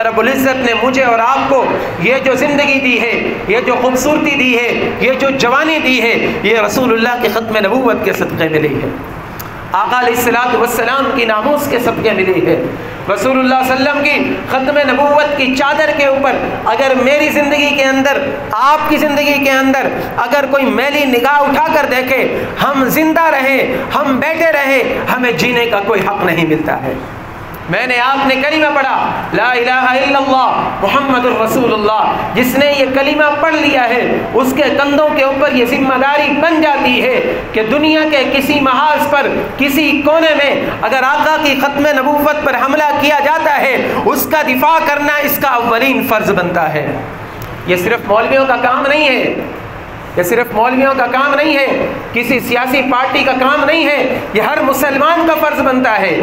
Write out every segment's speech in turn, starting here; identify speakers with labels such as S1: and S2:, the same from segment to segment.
S1: رب العزت نے مجھے اور آپ کو یہ جو زندگی دی ہے، یہ جو خوبصورتی دی ہے، یہ جو جوانی دی ہے، یہ رسول اللہ کے ختم نبوت کے صدقے ملی ہے، آقا علیہ الصلوۃ والسلام کی ناموس کے صدقے ملی ہے۔ رسول اللہ صلی اللہ علیہ وسلم کی ختم نبوت کی چادر کے اوپر اگر میری زندگی کے اندر، آپ کی زندگی کے اندر اگر کوئی میلی نگاہ اٹھا کر دیکھے، ہم زندہ رہیں، ہم بیٹھے رہیں، ہمیں جینے کا کوئی حق نہیں ملتا ہے۔ میں نے آپ نے کلمہ پڑھا لا الہ الا اللہ محمد الرسول اللہ، جس نے یہ کلمہ پڑھ لیا ہے اس کے کندھوں کے اوپر یہ ذمہ داری بن جاتی ہے کہ دنیا کے کسی محاذ پر، کسی کونے میں اگر آقا کی ختم نبوت پر حملہ کیا جاتا ہے، اس کا دفاع کرنا اس کا اولین فرض بنتا ہے۔ یہ صرف مولویوں کا کام نہیں ہے، یہ صرف مولویوں کا کام نہیں ہے، کسی سیاسی پارٹی کا کام نہیں ہے، یہ ہر مسلمان کا فرض بنتا ہے۔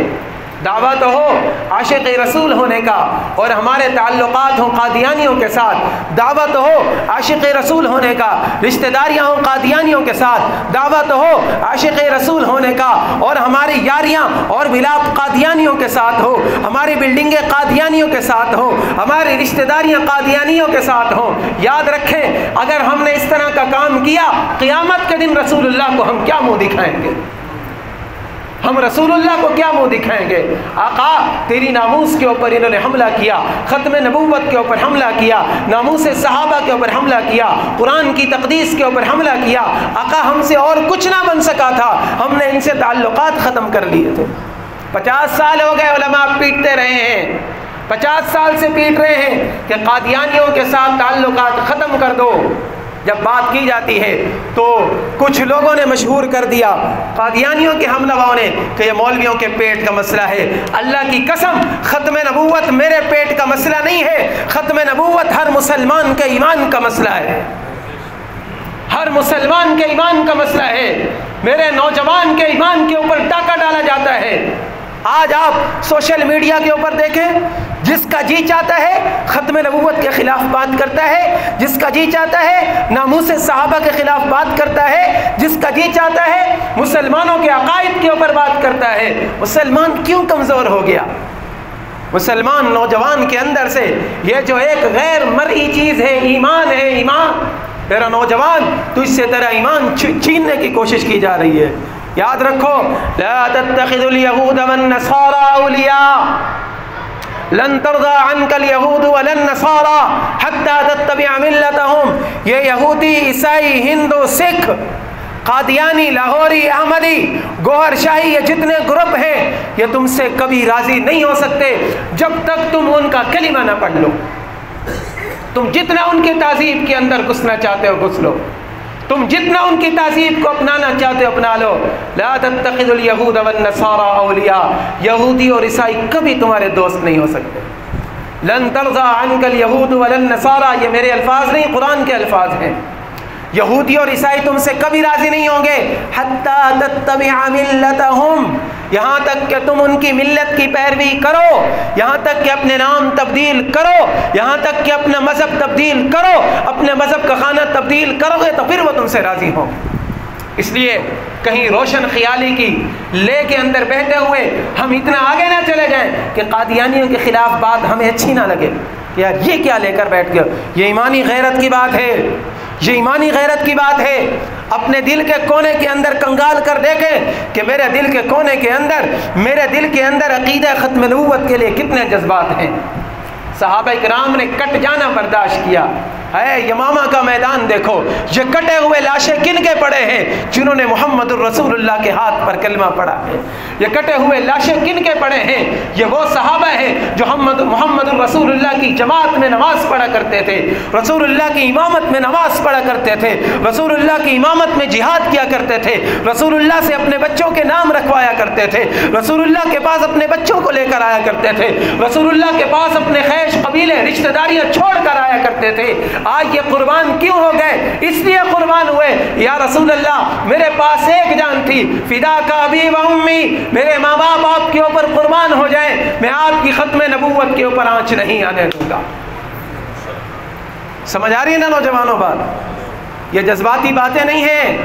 S1: دعویٰ تو ہو عاشق رسول ہونے کا اور ہمارے تعلقات ہوں قادیانیوں کے ساتھ، دعویٰ تو ہو عاشق رسول ہونے کا، رشتہ داریاں ہوں قادیانیوں کے ساتھ، دعویٰ تو ہو عاشق رسول ہونے کا اور ہماری یاریاں اور ملاپ قادیانیوں کے ساتھ ہو، ہماری بلڈنگیں قادیانیوں کے ساتھ ہوں، ہماری رشتہ داریاں قادیانیوں کے ساتھ ہوں۔ یاد رکھیں اگر ہم نے اس طرح کا کام کیا، قیامت کے دن رسول اللہ کو ہم کیا منہ دکھائیں گے؟ ہم رسول اللہ کو کیا منہ دکھائیں گے؟ آقا تیری ناموس کے اوپر انہوں نے حملہ کیا، ختم نبوت کے اوپر حملہ کیا، ناموس صحابہ کے اوپر حملہ کیا، قرآن کی تقدیس کے اوپر حملہ کیا۔ آقا ہم سے اور کچھ نہ بن سکا تھا، ہم نے ان سے تعلقات ختم کر لیے تھے۔ 50 سال ہو گئے علماء پیٹتے رہے ہیں، 50 سال سے پیٹ رہے ہیں کہ قادیانیوں کے ساتھ تعلقات ختم کر دو۔ جب بات کی جاتی ہے تو کچھ لوگوں نے مشہور کر دیا، قادیانیوں کے ہم نواؤں نے، کہ یہ مولویوں کے پیٹ کا مسئلہ ہے۔ اللہ کی قسم ختم نبوت میرے پیٹ کا مسئلہ نہیں ہے، ختم نبوت ہر مسلمان کے ایمان کا مسئلہ ہے، ہر مسلمان کے ایمان کا مسئلہ ہے۔ میرے نوجوان کے ایمان کے اوپر ڈاکہ ڈالا جاتا ہے۔ آج آپ سوشل میڈیا کے اوپر دیکھیں، جس کا جی چاہتا ہے ختم نبوت کے خلاف بات کرتا ہے، جس کا جی چاہتا ہے ناموس صحابہ کے خلاف بات کرتا ہے، جس کا جی چاہتا ہے مسلمانوں کے عقائد کے اوپر بات کرتا ہے۔ مسلمان کیوں کمزور ہو گیا؟ مسلمان نوجوان کے اندر سے یہ جو ایک غیر مرئی چیز ہے، ایمان ہے، ایمان، میرا نوجوان تو اس سے تیرا ایمان چھیننے کی کوشش کی جا رہی ہے۔ یاد رکھو لا تتخذوا اليهود والنصارى اولیاء، لن ترضى عنك اليهود ولا النصارى حتى تتبع ملتهم۔ یہ یہودی، عیسائی، ہندو، سکھ، قادیانی، لاہوری، احمدی، گوہر شاہی، یہ جتنے گروپ ہیں یہ تم سے کبھی راضی نہیں ہو سکتے جب تک تم ان کا کلمہ نہ پڑھ لو۔ تم جتنا ان کی تہذیب کے اندر گھسنا چاہتے ہو گھس لو، تم جتنا ان کی تہذیب کو اپنانا چاہتے ہو اپنا لو۔ لا تتخذوا اليهود والنصارى اولیاء، یہودی اور عیسائی کبھی تمہارے دوست نہیں ہو سکتے۔ لن ترضى عنك اليهود ولا النصارى، یہ میرے الفاظ نہیں، قرآن کے الفاظ ہیں۔ یہودی اور عیسائی تم سے کبھی راضی نہیں ہوں گے حتى تتبع ملتهم، یہاں تک کہ تم ان کی ملت کی پیروی کرو، یہاں تک کہ اپنے نام تبدیل کرو، یہاں تک کہ اپنا مذہب تبدیل کرو، اپنے مذہب کا خانہ تبدیل کرو گے تو پھر وہ تم سے راضی ہوں۔ اس لیے کہیں روشن خیالی کی لے کے اندر بہتے ہوئے ہم اتنا آگے نہ چلے جائیں کہ قادیانیوں کے خلاف بات ہمیں اچھی نہ لگے، یار یہ کیا لے کر بیٹھ گئے۔ یہ ایمانی غیرت کی بات ہے، یہ ایمانی غیرت کی بات ہے۔ اپنے دل کے کونے کے اندر کنگال کر دیکھیں کہ میرے دل کے کونے کے اندر، میرے دل کے اندر عقیدہ ختم نبوت کے لیے کتنے جذبات ہیں۔ صحابہ کرام نے کٹ جانا برداشت کیا۔ اے یمامہ کا میدان دیکھو، یہ کٹے ہوئے لاشیں کن کے پڑے ہیں؟ جنہوں نے محمد الرسول اللہ کے ہاتھ پر کلمہ پڑھا ہے۔ یہ کٹے ہوئے لاشیں کن کے پڑے ہیں؟ یہ وہ صحابہ ہیں جو محمد الرسول اللہ کی جماعت میں نماز پڑھا کرتے تھے، رسول اللہ کی امامت میں نماز پڑھا کرتے تھے، رسول اللہ کی امامت میں جہاد کیا کرتے تھے، رسول اللہ سے اپنے بچوں کے نام رکھوایا کرتے تھے، رسول اللہ کے پاس اپنے بچوں کو لے کر آیا کرتے تھے، رسول اللہ کے پاس اپنے خیش قبیلے رشتہ داریاں چھوڑ کر آیا کرتے تھے۔ آج یہ قربان کیوں ہو گئے؟ اس لیے قربان ہوئے یا رسول اللہ میرے پاس ایک جان تھی، فدا کا ابی و امی، میرے ماں باپ آپ کے اوپر قربان ہو جائیں، میں آپ کی ختم نبوت کے اوپر آنچ نہیں آنے دوں گا۔ سمجھ آ رہی ہے نا نوجوانوں بات؟ یہ جذباتی باتیں نہیں ہیں،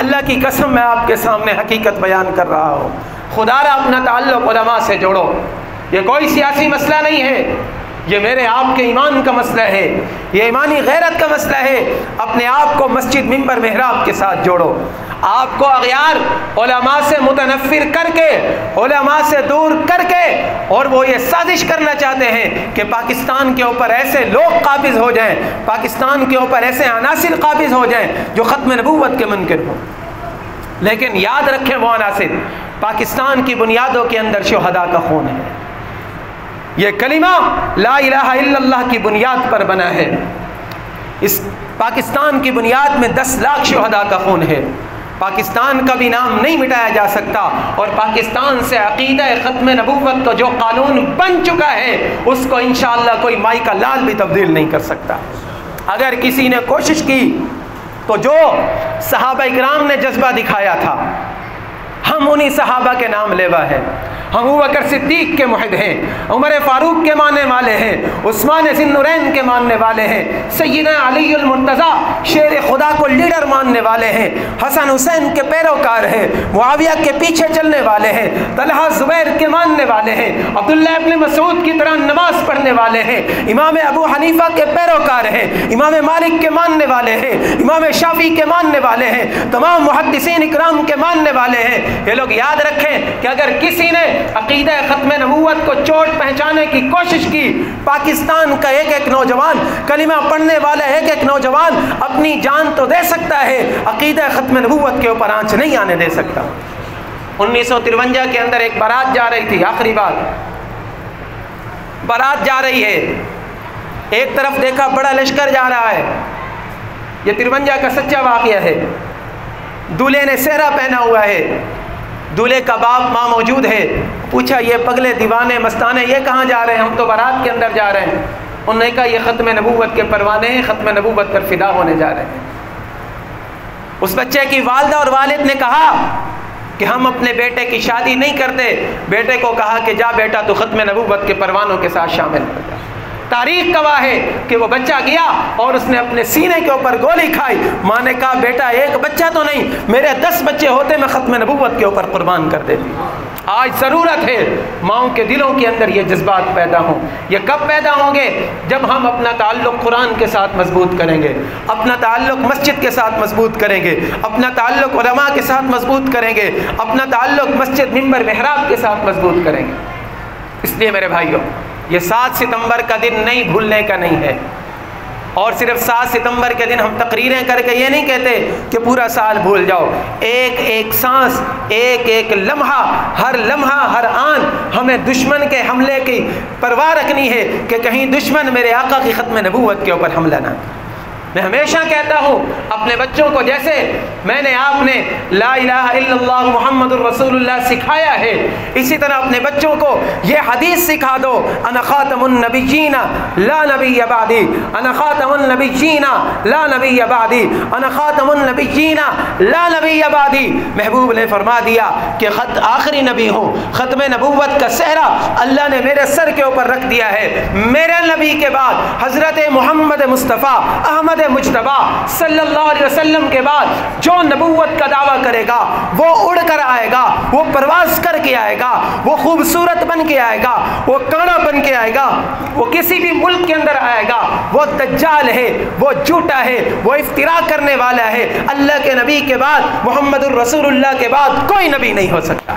S1: اللہ کی قسم میں آپ کے سامنے حقیقت بیان کر رہا ہوں۔ خدا را اپنا تعلق علماء سے جوڑو، یہ کوئی سیاسی مسئلہ نہیں ہے، یہ میرے آپ کے ایمان کا مسئلہ ہے، یہ ایمانی غیرت کا مسئلہ ہے۔ اپنے آپ کو مسجد منبر محراب کے ساتھ جوڑو۔ آپ کو اغیار علماء سے متنفر کر کے، علماء سے دور کر کے، اور وہ یہ سازش کرنا چاہتے ہیں کہ پاکستان کے اوپر ایسے لوگ قابض ہو جائیں، پاکستان کے اوپر ایسے عناصر قابض ہو جائیں جو ختم نبوت کے منکر ہوں۔ لیکن یاد رکھیں وہ عناصر پاکستان کی بنیادوں کے اندر شہداء کا خون ہے۔ یہ کلمہ لا الہ الا اللہ کی بنیاد پر بنا ہے۔ اس پاکستان کی بنیاد میں 10 لاکھ شہداء کا خون ہے۔ پاکستان کا بھی نام نہیں مٹایا جا سکتا، اور پاکستان سے عقیدہ ختم نبوت کا جو قانون بن چکا ہے اس کو انشاءاللہ کوئی مائی کا لال بھی تبدیل نہیں کر سکتا۔ اگر کسی نے کوشش کی تو جو صحابہ اکرام نے جذبہ دکھایا تھا، ہم انہی صحابہ کے نام لیوا ہیں۔ ہم ابوبکر صدیق کے محب ہیں، عمر فاروق کے ماننے والے ہیں، عثمان ذی النورین کے ماننے والے ہیں، سیدنا علی المرتضیٰ شیر خدا کو لیڈر ماننے والے ہیں، حسن حسین کے پیروکار ہیں، معاویہ کے پیچھے چلنے والے ہیں، طلحہ زبیر کے ماننے والے ہیں، عبداللہ ابن مسعود کی طرح نماز پڑھنے والے ہیں، امام ابو حنیفہ کے پیروکار ہیں، امام مالک کے ماننے والے ہیں، امام شافعی کے ماننے والے ہیں، تمام محدثین اکرام کے ماننے والے ہیں۔ یہ لوگ یاد رکھیں کہ اگر کسی نے عقیدہ ختم نبوت کو چوٹ پہنچانے کی کوشش کی، پاکستان کا ایک ایک نوجوان، کلمہ پڑھنے والا ایک ایک نوجوان اپنی جان تو دے سکتا ہے، عقیدہ ختم نبوت کے اوپر آنچ نہیں آنے دے سکتا۔ 1953 کے اندر ایک بارات جا رہی تھی، آخری بارات جا رہی ہے، ایک طرف دیکھا بڑا لشکر جا رہا ہے۔ یہ 53 کا سچا واقعہ ہے۔ دولہے نے سہرا پہنا ہوا ہے، دولہے کا باپ ماں موجود ہے۔ پوچھا یہ پگلے دیوانے مستانے یہ کہاں جا رہے ہیں؟ ہم تو بارات کے اندر جا رہے ہیں۔ انہوں نے کہا یہ ختم نبوت کے پروانے ہیں، ختم نبوت پر فدا ہونے جا رہے ہیں۔ اس بچے کی والدہ اور والد نے کہا کہ ہم اپنے بیٹے کی شادی نہیں کرتے۔ بیٹے کو کہا کہ جا بیٹا تو ختم نبوت کے پروانوں کے ساتھ شامل ہو جا۔ تاریخ گواہ ہے کہ وہ بچہ گیا اور اس نے اپنے سینے کے اوپر گولی کھائی۔ ماں نے کہا بیٹا ایک بچہ تو نہیں، میرے 10 بچے ہوتے میں ختم نبوت کے اوپر قربان کر دیتی۔ آج ضرورت ہے ماؤں کے دلوں کے اندر یہ جذبات پیدا ہوں۔ یہ کب پیدا ہوں گے؟ جب ہم اپنا تعلق قرآن کے ساتھ مضبوط کریں گے، اپنا تعلق مسجد کے ساتھ مضبوط کریں گے، اپنا تعلق علماء کے ساتھ مضبوط کریں گے، اپنا تعلق مسجد منبر محراب کے ساتھ مضبوط کریں گے۔ اس لیے میرے بھائیوں، یہ 7 ستمبر کا دن نہیں بھولنے کا نہیں ہے، اور صرف 7 ستمبر کے دن ہم تقریریں کر کے یہ نہیں کہتے کہ پورا سال بھول جاؤ۔ ایک ایک سانس، ایک ایک لمحہ، ہر لمحہ، ہر آن ہمیں دشمن کے حملے کی پرواہ رکھنی ہے کہ کہیں دشمن میرے آقا کی ختم نبوت کے اوپر حملہ نہ۔ میں ہمیشہ کہتا ہوں اپنے بچوں کو، جیسے میں نے آپ نے لا الہ الا اللہ محمد الرسول اللہ سکھایا ہے، اسی طرح اپنے بچوں کو یہ حدیث سکھا دو، انا خاتم النبیین لا نبی بعدی، انا خاتم النبیین لا نبی بعدی، انا خاتم النبیین لا نبی بعدی۔ محبوب نے فرما دیا کہ خط آخری نبی ہوں، ختم نبوت کا صحرا اللہ نے میرے سر کے اوپر رکھ دیا ہے۔ میرے نبی کے بعد حضرت محمد مصطفیٰ احمد مجتبی صلی اللہ علیہ وسلم کے بعد جو نبوت کا دعویٰ کرے گا وہ اڑ کر آئے گا، وہ پرواز کر کے آئے گا، وہ خوبصورت بن کے آئے گا، وہ کانا بن کے آئے گا، وہ کسی بھی ملک کے اندر آئے گا، وہ دجال ہے، وہ جھوٹا ہے، وہ افترا کرنے والا ہے۔ اللہ کے نبی کے بعد، محمد الرسول اللہ کے بعد کوئی نبی نہیں ہو سکتا۔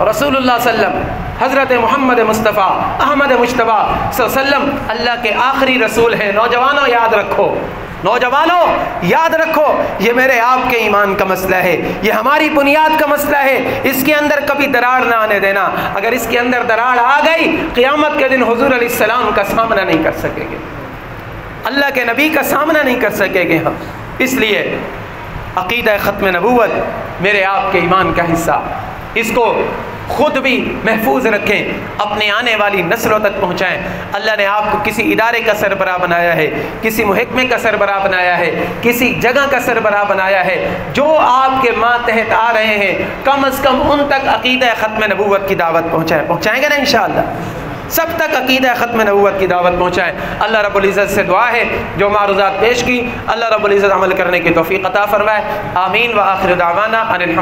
S1: رسول اللہ صلی اللہ علیہ وسلم، حضرت محمد مصطفیٰ احمد مجتبی صلی اللہ علیہ وسلم اللہ کے آخری رسول ہیں۔ نوجوانوں یاد رکھو، نوجوانوں یاد رکھو، یہ میرے آپ کے ایمان کا مسئلہ ہے، یہ ہماری بنیاد کا مسئلہ ہے۔ اس کے اندر کبھی دراڑ نہ آنے دینا۔ اگر اس کے اندر دراڑ آ گئی، قیامت کے دن حضور علیہ السلام کا سامنا نہیں کر سکیں گے، اللہ کے نبی کا سامنا نہیں کر سکیں گے ہم۔ اس لیے عقیدہ ختم نبوت میرے آپ کے ایمان کا حصہ، اس کو خود بھی محفوظ رکھیں، اپنے آنے والی نسلوں تک پہنچائیں۔ اللہ نے آپ کو کسی ادارے کا سربراہ بنایا ہے، کسی محکمے کا سربراہ بنایا ہے، کسی جگہ کا سربراہ بنایا ہے، جو آپ کے ماتحت آ رہے ہیں کم از کم ان تک عقیدہ ختم نبوت کی دعوت پہنچائیں گے نا انشاءاللہ، سب تک عقیدہ ختم نبوت کی دعوت پہنچائیں۔ اللہ رب العزت سے دعا ہے جو معروضات پیش کی اللہ رب العزت عمل کرنے کی توفیق عطا فرمائے۔ آمین۔ وآخر دعوانا ان الحمد